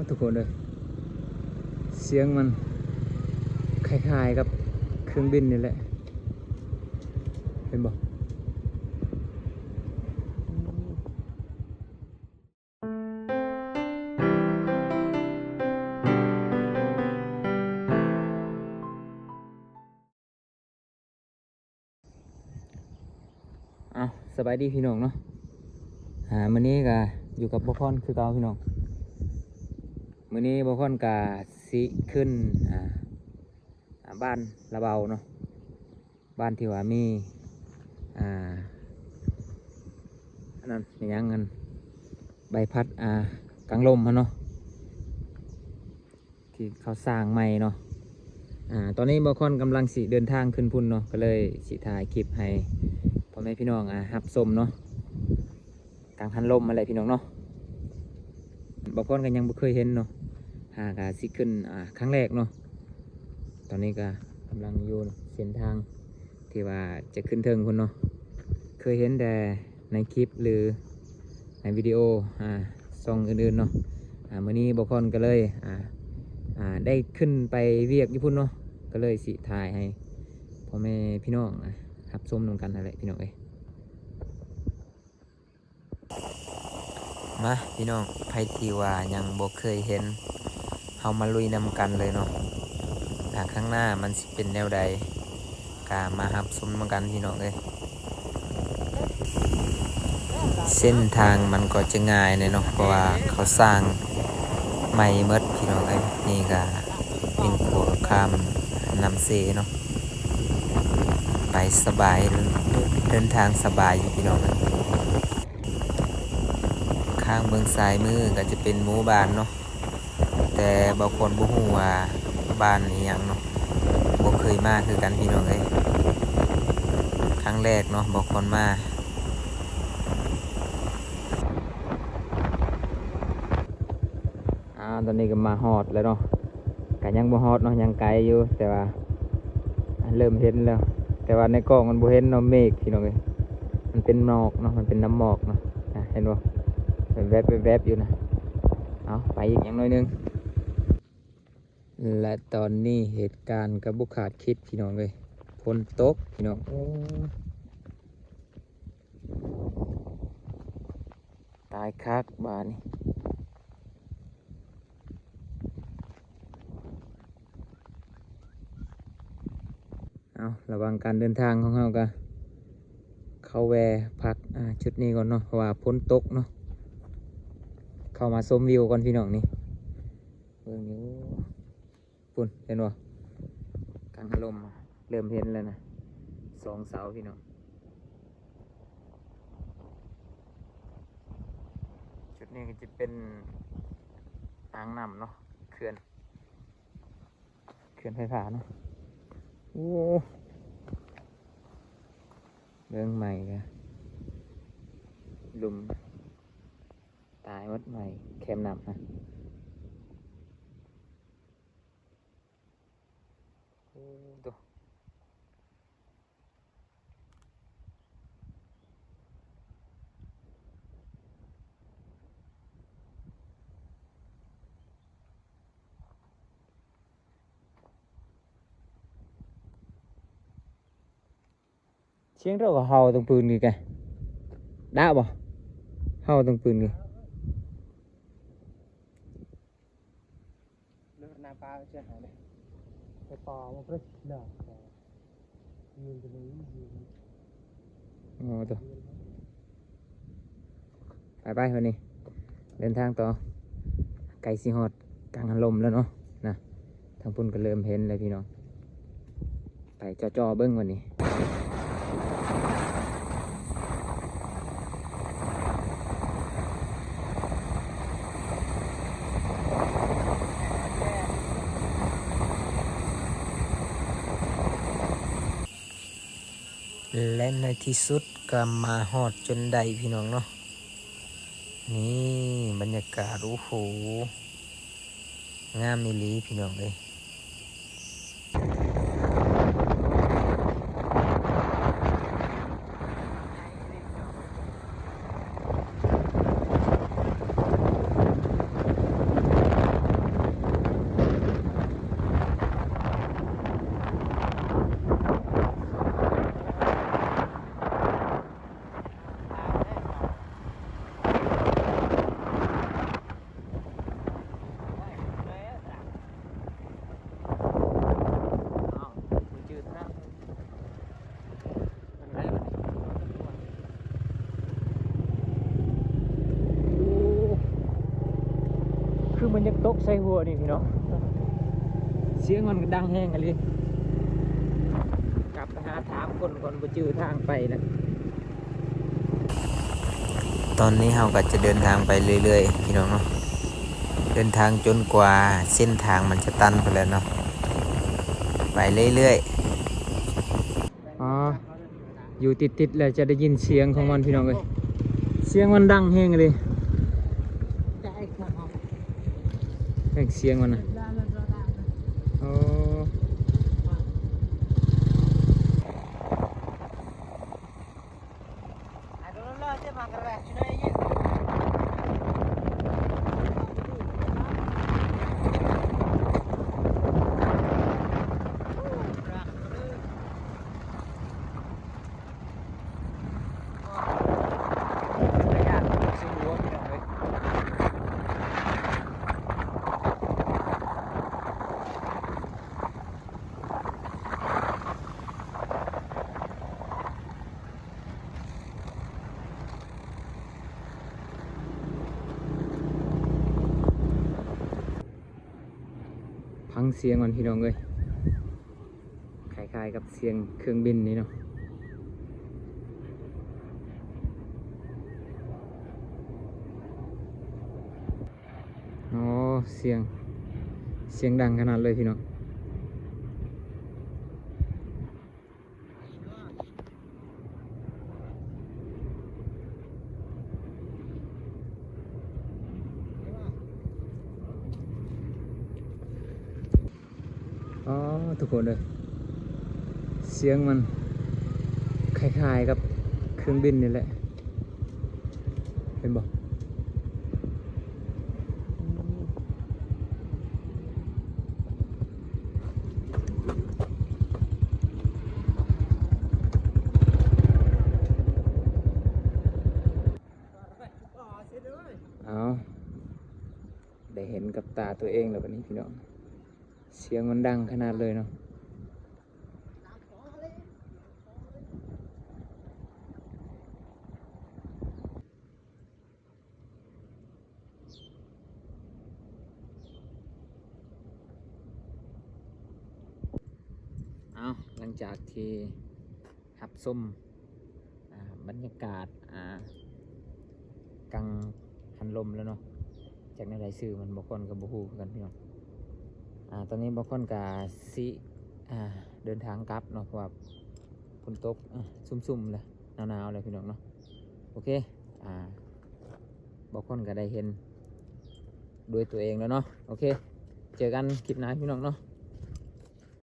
ทุกคนเลยเสียงมันคล้ายๆกับเครื่องบินนี่แหละเห็นบ่เอาสบายดีพี่น้องเนาะมื้อนี้ก็อยู่กับบ่คอนคือเก่าพี่น้องมื้อนี้บ่คอนก็สิขึ้นบ้านระเบาเนาะบ้านที่ว่ามีอันนั้นมีหยังเงินใบพัดกลางลมเนาะที่เขาสร้างใหม่เนาะตอนนี้บ่คอนกำลังสิเดินทางขึ้นพุ่นเนาะก็เลยสิถ่ายคลิปให้พ่อแม่พี่น้องรับชมเนาะกลางคันลมอะไรพี่น้องเนาะบ่คอนก็ยังบ่เคยเห็นเนาะก็สิขึ้นครั้งแรกเนาะตอนนี้ก็กำลังอยู่เส้นทางที่ว่าจะขึ้นเทิงพุ่นเนาะเคยเห็นแต่ในคลิปหรือในวิดีโอช่องอื่นๆเนาะมื้อนี้บ่คอนก็เลยได้ขึ้นไปเวียกญี่ปุ่นเนาะก็เลยสิถ่ายให้พ่อแม่พี่น้องรับชมนำกันอะไรพี่น้องมาพี่น้องใครที่ว่ายังบ่เคยเห็นเฮามาลุยนำกันเลยเนาะข้างหน้ามันสิเป็นแนวใดก็มารับชมนำกันพี่น้องเส้นทางมันก็จะง่ายเลยเนาะเพราะว่าเขาสร้างใหม่หมดพี่น้องนี่ก็เป็นขัวข้ามน้ำเสเนาะไปสบายเดินทางสบายอยู่พี่น้องข้างเบื้องซ้ายมือก็จะเป็นหมู่บ้านเนาะแต่บางคนบ่ฮู้ว่าบ้านนี้ยังเนาะบ่เคยมาคือกันพี่น้องครั้งแรกเนาะบางคนมาตอนนี้ก็มาฮอดแล้วเนาะก็ยังบ่ฮอดเนาะยังไกลอยู่แต่ว่าเริ่มเห็นแล้วแต่ว่าในกล้องมันบ่เห็นเนาะเมฆพี่น้องมันเป็นหมอกเนาะมันเป็นน้ำหมอกเนาะเห็นบ่เป็นแวบๆอยู่นะเอาไปอีกอย่างน้อยนึงและตอนนี้เหตุการณ์ก็บ่คาดคิดพี่น้องฝนตกพี่น้องตายคักบ้านนี่ระวังการเดินทางของเราก็เข้าแวะพักชุดนี้ก่อนเนาะเพราะว่าฝนตกเนาะเข้ามาชมวิวก่อนพี่น้องนี่เบิ่งอยู่ฝุ่นเห็นบ่กลางลมเริ่มเห็นแล้วนะ2 เสาพี่น้องชุดนี้ก็จะเป็นอ่างน้ำเนาะเขื่อนไฟฟ้าเนาะโอ้เรื่องใหม่กันลุมตายวัดใหม่แคมนำนะตัวเชียงเราก็เห่าตรงปืนนี่แกđãบ่เห่าตรงปืนนี่นาปลาเชื่อหายเลยไปปอมาเพื่อเนาะยืนตรงนี้ยืนตัวไปวันนี้เดินทางต่อไกลสิฮอดกลางลมแล้วเนาะนะทางพุ่นก็เริ่มเห็นเลยพี่น้องไปจ่อเบิ้งวันนี้และในที่สุดก็มาฮอดจนได้พี่น้องเนาะนี่บรรยากาศโอ้โหงามมิลีพี่น้อง ตกใส่หัวนี่พี่น้องเสียงมันดังแห้งกันเลยกลับไปหาถามคนก่อนไปจื้อทางไปนะตอนนี้เราก็จะเดินทางไปเรื่อยๆพี่น้องเนาะเดินทางจนกว่าเส้นทางมันจะตันไปแล้วเนาะไปเรื่อยๆอ๋ออยู่ติดๆแล้วจะได้ยินเสียงของมันพี่น้องเลยเสียงมันดังแห้งเลยเสียงมันนะโอ้ฟังเสียงมันพี่น้องเลยคล้ายๆกับเสียงเครื่องบินนี่เนาะอ๋อเสียงดังขนาดเลยพี่น้องอ๋อทุกคนเลยเสียงมันคล้ายๆกับเครื่องบินนี่แหละเห็นบ่เอาได้เห็นกับตาตัวเองแล้ววันนี้พี่น้องเสียงมันดังขนาดเลยเนาะเอาหลังจากที่หับส้มบรรยากาศกังหันลมแล้วเนาะจากในรายชื่อมันบกคนกับบูฮูกันพี่น้องตอนนี้บกคนกับสิเดินทางกลับเนาะเพราะว่าฝนตกซุ่มๆเลยหนาวๆเลยพี่น้องเนาะโอเคบกคนก็ได้เห็นด้วยตัวเองแล้วเนาะโอเคเจอกันคลิปหน้าพี่น้องเนาะ